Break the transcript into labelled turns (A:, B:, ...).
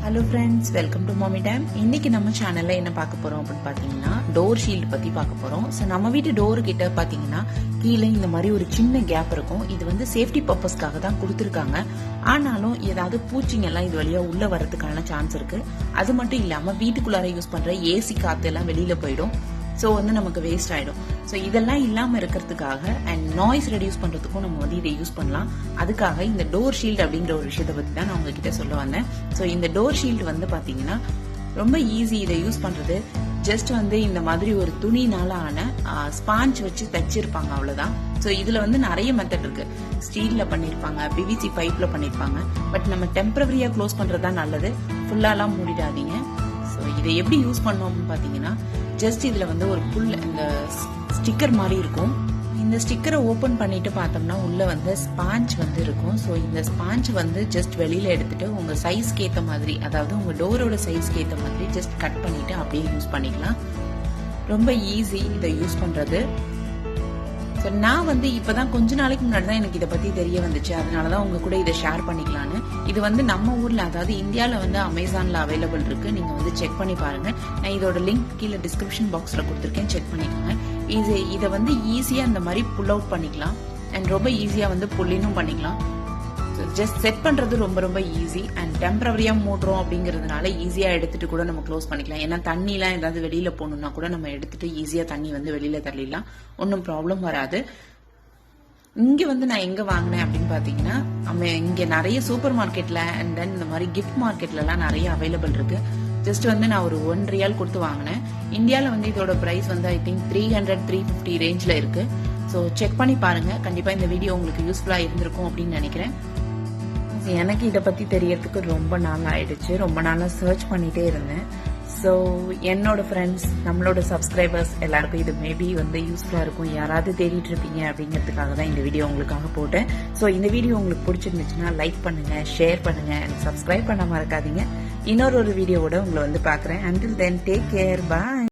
A: Hello friends, welcome to மாமி time. இன்னைக்கு நம்ம சேனல்ல என்ன பார்க்க போறோம் அப்படின்னு பாத்தீங்கன்னா டோர் ஷீல்டு பத்தி பார்க்க போறோம். ஸோ நம்ம வீட்டு டோரு கிட்ட பாத்தீங்கன்னா கீழே இந்த மாதிரி ஒரு சின்ன கேப் இருக்கும். இது வந்து சேஃப்டி பர்பஸ்க்காக தான் கொடுத்துருக்காங்க. ஆனாலும் ஏதாவது பூச்சிங்க எல்லாம் இது வழியா உள்ள வர்றதுக்கான சான்ஸ் இருக்கு. அது மட்டும் இல்லாம வீட்டுக்குள்ளார யூஸ் பண்ற ஏசி காத்து எல்லாம் வெளியில போயிடும். ஸோ வந்து நமக்கு வேஸ்ட் ஆயிடும். ஸோ இதெல்லாம் இல்லாம இருக்கிறதுக்காக அண்ட் நாய்ஸ் ரெடியூஸ் பண்றதுக்கும் நம்ம வந்து இதை யூஸ் பண்ணலாம். அதுக்காக இந்த டோர் ஷீல்டு அப்படிங்கிற ஒரு விஷயத்தை பத்தி தான் நான் உங்ககிட்ட சொல்ல வந்தேன். ஸோ இந்த டோர் ஷீல்டு வந்து பாத்தீங்கன்னா ரொம்ப ஈஸி இதை யூஸ் பண்றது. ஜஸ்ட் வந்து இந்த மாதிரி ஒரு துணினால ஆன ஸ்பாஞ்ச் வச்சு தச்சிருப்பாங்க, அவ்வளவுதான். ஸோ இதுல வந்து நிறைய மெத்தட் இருக்கு. ஸ்டீல்ல பண்ணிருப்பாங்க, பிவிசி பைப்ல பண்ணிருப்பாங்க. பட் நம்ம டெம்பரவரியா க்ளோஸ் பண்றதுதான் நல்லது. ஃபுல்லாலாம் மூடிடாதீங்க. ஸோ இதை எப்படி யூஸ் பண்ணோம்னு பாத்தீங்கன்னா ஜஸ்ட் இதுல வந்து ஒரு புல் இந்த ஸ்டிக்கர் மாதிரி இருக்கும். இந்த ஸ்டிக்கரை ஓபன் பண்ணிட்டு பார்த்தோம்னா உள்ள வந்து ஸ்பாஞ்ச் வந்து இருக்கும். ஸோ இந்த ஸ்பாஞ்ச் வந்து ஜஸ்ட் வெளியில எடுத்துட்டு உங்க சைஸ்க்கு ஏற்ற மாதிரி, அதாவது உங்க டோரோட சைஸ்க்கு ஏற்ற மாதிரி ஜஸ்ட் கட் பண்ணிட்டு அப்படியே யூஸ் பண்ணிக்கலாம். ரொம்ப ஈஸி இதை யூஸ் பண்றது. ஸோ நான் வந்து இப்பதான் கொஞ்ச நாளைக்கு முன்னாடி தான் எனக்கு இதை பத்தி தெரிய வந்துச்சு. அதனாலதான் உங்க கூட இதை ஷேர் பண்ணிக்கலான்னு. இது வந்து நம்ம ஊர்ல, அதாவது இந்தியால வந்து அமேசான்ல அவைலபிள் இருக்கு. நீங்க வந்து செக் பண்ணி பாருங்க. நான் இதோட லிங்க் கீழே டிஸ்கிரிப்ஷன் பாக்ஸ்ல கொடுத்துருக்கேன், செக் பண்ணிக்கோங்க. இதை வந்து ஈஸியா இந்த மாதிரி புல் அவுட் பண்ணிக்கலாம் அண்ட் ரொம்ப ஈஸியா வந்து புல்லினும் பண்ணிக்கலாம். ஜஸ்ட் செட் பண்றது ரொம்ப ரொம்ப ஈஸி அண்ட் டெம்பரவரியா மூடுறோம் அப்படிங்கறதுனால ஈஸியா எடுத்துட்டு கூட நம்ம க்ளோஸ் பண்ணிக்கலாம். ஏன்னா தண்ணி எல்லாம் ஏதாவது வெளியில போகணும்னா கூட நம்ம எடுத்துட்டு ஈஸியா தண்ணி வந்து வெளியில தள்ளிடலாம், ஒன்னும் ப்ராப்ளம் வராது. இங்க வந்து நான் எங்க வாங்கினேன் அப்படின்னு பாத்தீங்கன்னா, இங்க நிறைய சூப்பர் மார்க்கெட்ல அண்ட் தென் இந்த மாதிரி கிஃப்ட் மார்க்கெட்ல எல்லாம் நிறைய அவைலபிள் இருக்கு. ஜஸ்ட் வந்து நான் ஒரு $1 கொடுத்து வாங்கினேன். இந்தியால வந்து இதோட பிரைஸ் வந்து ஐ திங்க் 300-350 ரேஞ்ச்ல இருக்கு. ஸோ செக் பண்ணி பாருங்க. கண்டிப்பா இந்த வீடியோ உங்களுக்கு யூஸ்ஃபுல்லா இருந்திருக்கும் அப்படின்னு நினைக்கிறேன். எனக்கு இதை பத்தி தெரியறதுக்கு ரொம்ப நாள் ஆயிடுச்சு. ரொம்ப நாளா சர்ச் பண்ணிட்டே இருந்தேன். ஸோ என்னோட ஃப்ரெண்ட்ஸ், நம்மளோட சப்ஸ்கிரைபர்ஸ் எல்லாருக்கும் இது மேபி வந்து யூஸ்ஃபுல்லா இருக்கும். யாராவது தேடிட்டு இருப்பீங்க அப்படிங்கிறதுக்காக தான் இந்த வீடியோ உங்களுக்காக போட்டேன். ஸோ இந்த வீடியோ உங்களுக்கு பிடிச்சிருந்துச்சுன்னா லைக் பண்ணுங்க, ஷேர் பண்ணுங்க அண்ட் சப்ஸ்கிரைப் பண்ண மறக்காதீங்க. இன்னொரு வீடியோவோட உங்களை வந்து பாக்குறேன். Until then, take care. Bye.